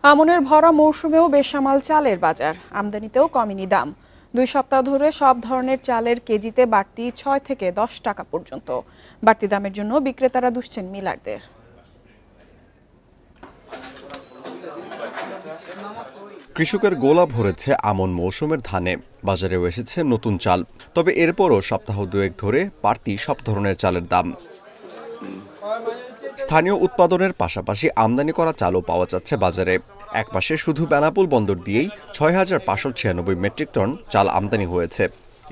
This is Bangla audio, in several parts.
আমনের ভরা মৌসুমেও বেসামাল চালের বাজার, আমদানিতেও কমেনি দাম। 2 সপ্তাহ ধরে সব ধরনের চালের কেজিতে বাড়তি 6 থেকে 10 টাকা পর্যন্ত। বাড়তি দামের জন্য বিক্রেতারা দুষছেন মিলারদের। কৃষকের গোলা ভরেছে আমন মৌসুমের ধানে, বাজারেও এসেছে নতুন চাল। তবে এরপরও সপ্তাহ দুয়েক ধরে বাড়তি সব ধরনের চালের দাম। স্থানীয় উৎপাদনের পাশাপাশি আমদানি করা চালও পাওয়া যাচ্ছে বাজারে। একপাশে শুধু বেনাপোল বন্দর দিয়েই 6,596 মেট্রিক টন চাল আমদানি হয়েছে।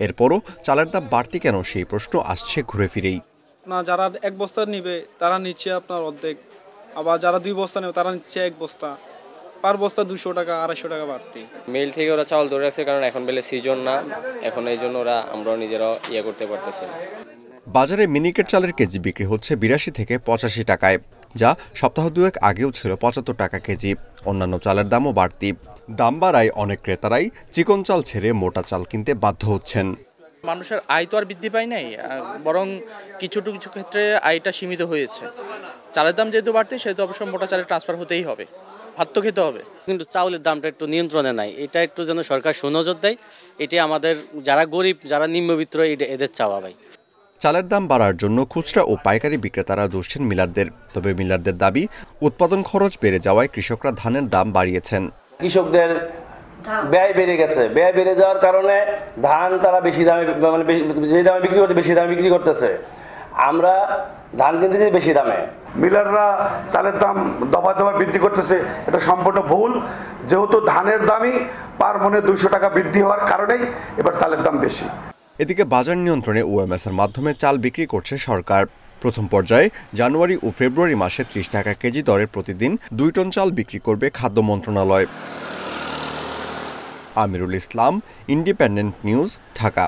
এরপরও চালের দাম বাড়তি কেন, সেই প্রশ্ন আসছে ঘুরে ফিরেই। না, যারা 1 বস্তা নিবে তারা নিচ্ছে আপনার অর্ধেক, আবার যারা 2 বস্তা নেবে তারা নিচ্ছে 1 বস্তা। পার বস্তা 200 টাকা 250 টাকা বাড়তি। মিল থেকে ওরা চাউল ধরে রাখছে, কারণ এখন বেলে সিজন না, এখন এই জন্য আমরা নিজেরা করতে পারতেছি না। বাজারে মিনিকেট চালের কেজি বিক্রি হচ্ছে 82 থেকে 85 টাকায়, যা সপ্তাহ দুয়েক আগেও ছিল 75 টাকা কেজি। অন্যান্য চালের দামও বাড়তি। দাম বাড়ায় অনেক ক্রেতারাই চিকন চাল ছেড়ে মোটা চাল কিনতে বাধ্য হচ্ছেন। মানুষের আয় তো আর বৃদ্ধি পায় নাই, বরং কিছু ক্ষেত্রে আয়টা সীমিত হয়েছে। চালের দাম যেহেতু বাড়তে, সেহেতু অবশ্যই মোটা চালে ট্রান্সফার হতেই হবে, ভাত তো খেতে হবে। কিন্তু চাউলের দামটা একটু নিয়ন্ত্রণে নাই, এটা একটু যেন সরকার সুনজর দেয়। এটি আমাদের যারা গরিব, যারা নিম্নবিত্ত, এদের চাওয়া ভাই। চালের দাম বাড়ার জন্য খুচরা ও পাইকারি বিক্রেতারা দুষছেন মিলারদের। তবে মিলারদের দাবি, উৎপাদন খরচ বেড়ে যাওয়ায় কৃষকরা ধানের দাম বাড়িয়েছেন। কৃষকদের ব্যয় বেড়ে গেছে, ব্যয় বেড়ে যাওয়ার কারণে ধান তারা বেশি দামে, মানে যে দামে বিক্রি করতে, বেশি দামে বিক্রি করতেছে। আমরা ধান কিনতেছি বেশি দামে। মিলাররা চালের দাম দফায় দফায় বৃদ্ধি করতেছে, এটা সম্পূর্ণ ভুল। যেহেতু ধানের দামই পার মনে 200 টাকা বৃদ্ধি হওয়ার কারণেই এবার চালের দাম বেশি। এদিকে বাজার নিয়ন্ত্রণে ওএমএসের মাধ্যমে চাল বিক্রি করছে সরকার। প্রথম পর্যায়ে জানুয়ারি ও ফেব্রুয়ারি মাসে 30 টাকা কেজি দরে প্রতিদিন 2 টন চাল বিক্রি করবে খাদ্য মন্ত্রণালয়। Amirul Islam, independent news, Dhaka.